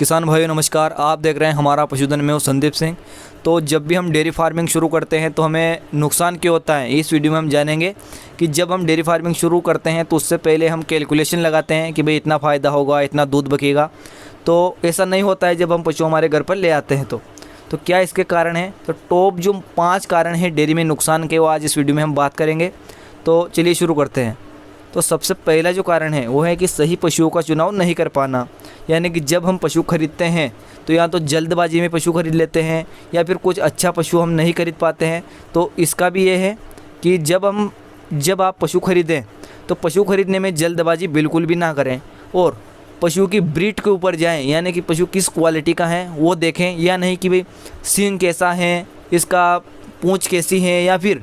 किसान भाइयों नमस्कार। आप देख रहे हैं हमारा पशुधन में हूँ संदीप सिंह। तो जब भी हम डेयरी फार्मिंग शुरू करते हैं तो हमें नुकसान क्यों होता है, इस वीडियो में हम जानेंगे कि जब हम डेयरी फार्मिंग शुरू करते हैं तो उससे पहले हम कैलकुलेशन लगाते हैं कि भाई इतना फ़ायदा होगा, इतना दूध बकेगा। तो ऐसा नहीं होता है जब हम पशु हमारे घर पर ले आते हैं तो क्या इसके कारण हैं? तो टॉप जो 5 कारण हैं डेयरी में नुकसान के, वो आज इस वीडियो में हम बात करेंगे। तो चलिए शुरू करते हैं। तो सबसे पहला जो कारण है वो है कि सही पशुओं का चुनाव नहीं कर पाना। यानी कि जब हम पशु खरीदते हैं तो या तो जल्दबाजी में पशु खरीद लेते हैं या फिर कुछ अच्छा पशु हम नहीं खरीद पाते हैं। तो इसका भी ये है कि जब आप पशु खरीदें तो पशु खरीदने में जल्दबाजी बिल्कुल भी ना करें और पशु की ब्रीड के ऊपर जाएं। यानी कि पशु किस क्वालिटी का है वो देखें, या नहीं कि भाई सींग कैसा है, इसका पूंछ कैसी है, या फिर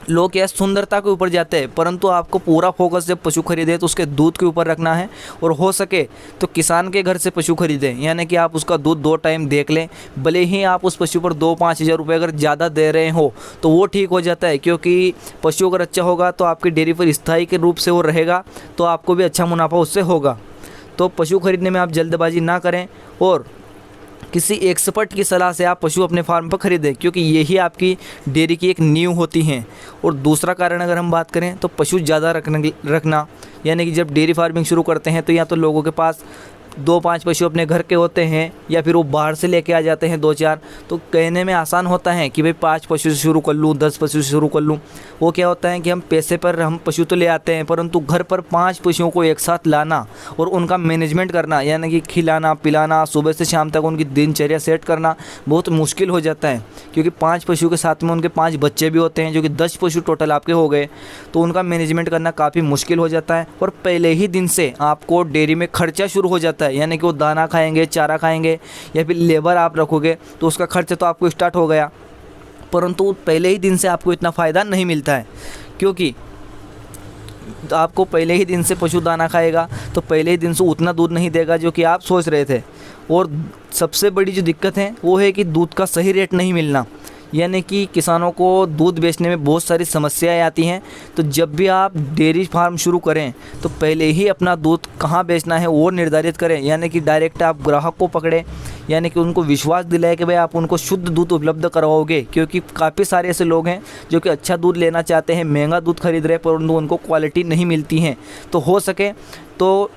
लोग क्या सुंदरता के ऊपर जाते हैं। परंतु आपको पूरा फोकस जब पशु खरीदे तो उसके दूध के ऊपर रखना है और हो सके तो किसान के घर से पशु खरीदें। यानी कि आप उसका दूध 2 टाइम देख लें। भले ही आप उस पशु पर 2-5 हज़ार रुपये अगर ज़्यादा दे रहे हो तो वो ठीक हो जाता है, क्योंकि पशु अगर अच्छा होगा तो आपकी डेयरी पर स्थायी के रूप से वो रहेगा, तो आपको भी अच्छा मुनाफा उससे होगा। तो पशु खरीदने में आप जल्दबाजी ना करें और किसी एक्सपर्ट की सलाह से आप पशु अपने फार्म पर खरीदें, क्योंकि यही आपकी डेयरी की एक नींव होती हैं। और दूसरा कारण अगर हम बात करें तो पशु ज़्यादा रखना। यानी कि जब डेयरी फार्मिंग शुरू करते हैं तो या तो लोगों के पास 2-5 पशु अपने घर के होते हैं या फिर वो बाहर से लेके आ जाते हैं 2-4। तो कहने में आसान होता है कि भाई 5 पशु से शुरू कर लूँ, 10 पशु से शुरू कर लूँ। वो क्या होता है कि हम पैसे पर हम पशु तो ले आते हैं, परंतु घर पर 5 पशुओं को एक साथ लाना और उनका मैनेजमेंट करना, यानी कि खिलाना पिलाना, सुबह से शाम तक उनकी दिनचर्या सेट करना बहुत मुश्किल हो जाता है। क्योंकि 5 पशु के साथ में उनके 5 बच्चे भी होते हैं, जो कि 10 पशु टोटल आपके हो गए। तो उनका मैनेजमेंट करना काफ़ी मुश्किल हो जाता है और पहले ही दिन से आपको डेयरी में खर्चा शुरू हो जाता है। यानी कि वो दाना खाएंगे, चारा खाएंगे, या फिर लेबर आप रखोगे तो उसका खर्च तो आपको स्टार्ट हो गया। परंतु पहले ही दिन से आपको इतना फ़ायदा नहीं मिलता है, क्योंकि आपको पहले ही दिन से पशु दाना खाएगा तो पहले ही दिन से उतना दूध नहीं देगा जो कि आप सोच रहे थे। और सबसे बड़ी जो दिक्कत है वो है कि दूध का सही रेट नहीं मिलना। यानी कि किसानों को दूध बेचने में बहुत सारी समस्याएं आती हैं। तो जब भी आप डेयरी फार्म शुरू करें तो पहले ही अपना दूध कहाँ बेचना है वो निर्धारित करें। यानी कि डायरेक्ट आप ग्राहक को पकड़ें, यानी कि उनको विश्वास दिलाए कि भाई आप उनको शुद्ध दूध उपलब्ध करवाओगे। क्योंकि काफ़ी सारे ऐसे लोग हैं जो कि अच्छा दूध लेना चाहते हैं, महंगा दूध खरीद रहे हैं, परंतु उनको क्वालिटी नहीं मिलती है। तो हो सके तो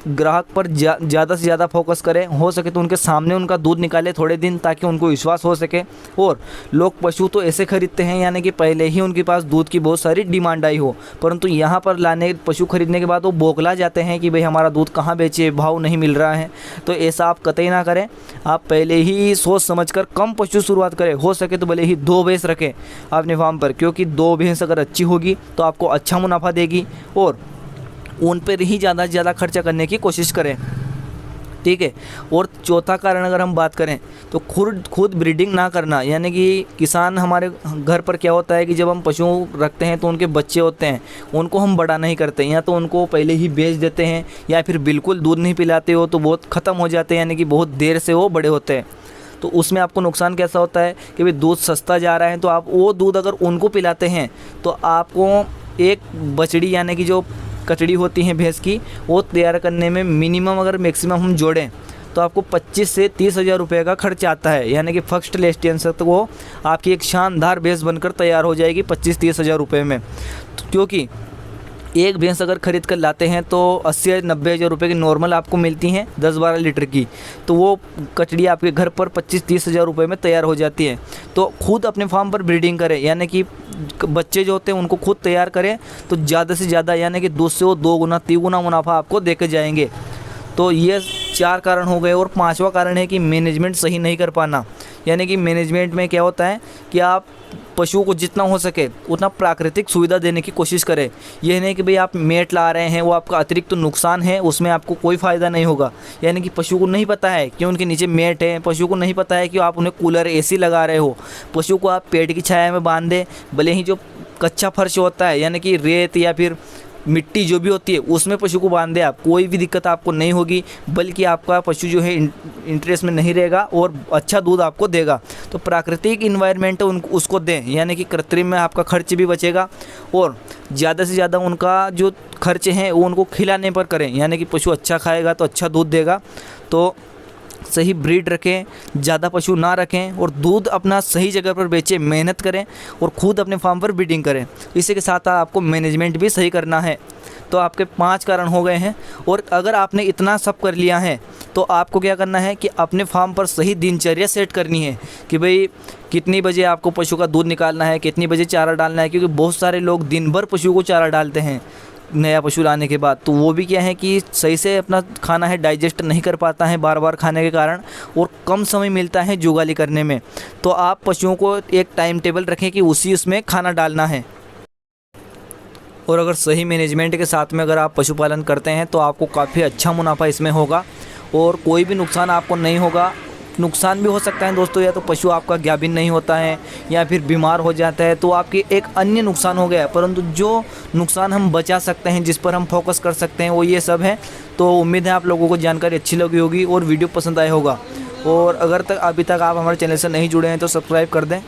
ग्राहक पर ज़्यादा से ज़्यादा फोकस करें। हो सके तो उनके सामने उनका दूध निकालें थोड़े दिन, ताकि उनको विश्वास हो सके। और लोग पशु तो ऐसे खरीदते हैं यानी कि पहले ही उनके पास दूध की बहुत सारी डिमांड आई हो, परंतु यहाँ पर लाने पशु खरीदने के बाद वो बौखला जाते हैं कि भाई हमारा दूध कहाँ बेचे, भाव नहीं मिल रहा है। तो ऐसा आप कतई ना करें। आप पहले ही सोच समझकर कम पशु शुरुआत करें। हो सके तो भले ही 2 भैंस रखें अपने फार्म पर, क्योंकि 2 भैंस अगर अच्छी होगी तो आपको अच्छा मुनाफा देगी और उन पर ही ज़्यादा से ज़्यादा खर्चा करने की कोशिश करें। ठीक है। और चौथा कारण अगर हम बात करें तो खुद ब्रीडिंग ना करना। यानी कि किसान हमारे घर पर क्या होता है कि जब हम पशु रखते हैं तो उनके बच्चे होते हैं, उनको हम बड़ा नहीं करते, या तो उनको पहले ही बेच देते हैं या फिर बिल्कुल दूध नहीं पिलाते हो तो बहुत ख़त्म हो जाते हैं। यानी कि बहुत देर से वो बड़े होते हैं। तो उसमें आपको नुकसान कैसा होता है कि भाई दूध सस्ता जा रहा है, तो आप वो दूध अगर उनको पिलाते हैं तो आपको एक बछड़ी यानी कि जो कचड़ी होती हैं भैंस की, वो तैयार करने में मिनिमम अगर मैक्सिमम हम जोड़ें तो आपको 25 से 30 हज़ार रुपये का खर्च आता है। यानी कि फर्स्ट लेस्टेंस तक वो आपकी एक शानदार भैंस बनकर तैयार हो जाएगी 25-30 हज़ार रुपये में। क्योंकि एक भैंस अगर ख़रीद कर लाते हैं तो 80-90 हज़ार रुपये की नॉर्मल आपको मिलती हैं 10-12 लीटर की, तो वो कचड़ी आपके घर पर 25-30 हज़ार रुपये में तैयार हो जाती है। तो खुद अपने फार्म पर ब्रीडिंग करें, यानी कि बच्चे जो होते हैं उनको खुद तैयार करें, तो ज़्यादा से ज़्यादा यानी कि दूध से वो 2 गुना 3 गुना मुनाफा आपको देके जाएंगे। तो ये 4 कारण हो गए। और 5वां कारण है कि मैनेजमेंट सही नहीं कर पाना। यानी कि मैनेजमेंट में क्या होता है कि आप पशुओं को जितना हो सके उतना प्राकृतिक सुविधा देने की कोशिश करें। यह नहीं कि भाई आप मेट ला रहे हैं, वो आपका अतिरिक्त तो नुकसान है, उसमें आपको कोई फ़ायदा नहीं होगा। यानी कि पशु को नहीं पता है कि उनके नीचे मेट है, पशु को नहीं पता है कि आप उन्हें कूलर एसी लगा रहे हो। पशु को आप पेड़ की छाया में बांध दें, भले ही जो कच्चा फर्श होता है यानी कि रेत या फिर मिट्टी जो भी होती है उसमें पशु को बांध दे, आप कोई भी दिक्कत आपको नहीं होगी, बल्कि आपका पशु जो है इंटरेस्ट में नहीं रहेगा और अच्छा दूध आपको देगा। तो प्राकृतिक इन्वायरमेंट उसको दें, यानी कि कृत्रिम में आपका खर्च भी बचेगा और ज़्यादा से ज़्यादा उनका जो खर्च है वो उनको खिलाने पर करें, यानी कि पशु अच्छा खाएगा तो अच्छा दूध देगा। तो सही ब्रीड रखें, ज़्यादा पशु ना रखें और दूध अपना सही जगह पर बेचें, मेहनत करें और ख़ुद अपने फार्म पर ब्रीडिंग करें। इसी के साथ आपको मैनेजमेंट भी सही करना है। तो आपके 5 कारण हो गए हैं। और अगर आपने इतना सब कर लिया है तो आपको क्या करना है कि अपने फार्म पर सही दिनचर्या सेट करनी है कि भाई कितनी बजे आपको पशु का दूध निकालना है, कितनी बजे चारा डालना है। क्योंकि बहुत सारे लोग दिन भर पशु को चारा डालते हैं नया पशु लाने के बाद, तो वो भी क्या है कि सही से अपना खाना है डाइजेस्ट नहीं कर पाता है बार बार खाने के कारण, और कम समय मिलता है जुगाली करने में। तो आप पशुओं को एक टाइम टेबल रखें कि उसी उसमें खाना डालना है। और अगर सही मैनेजमेंट के साथ में अगर आप पशुपालन करते हैं तो आपको काफ़ी अच्छा मुनाफा इसमें होगा और कोई भी नुकसान आपको नहीं होगा। नुकसान भी हो सकता है दोस्तों, या तो पशु आपका गाभिन नहीं होता है या फिर बीमार हो जाता है, तो आपकी एक अन्य नुकसान हो गया। परंतु जो नुकसान हम बचा सकते हैं, जिस पर हम फोकस कर सकते हैं, वो ये सब है। तो उम्मीद है आप लोगों को जानकारी अच्छी लगी होगी और वीडियो पसंद आया होगा। और अगर तक अभी तक आप हमारे चैनल से नहीं जुड़े हैं तो सब्सक्राइब कर दें।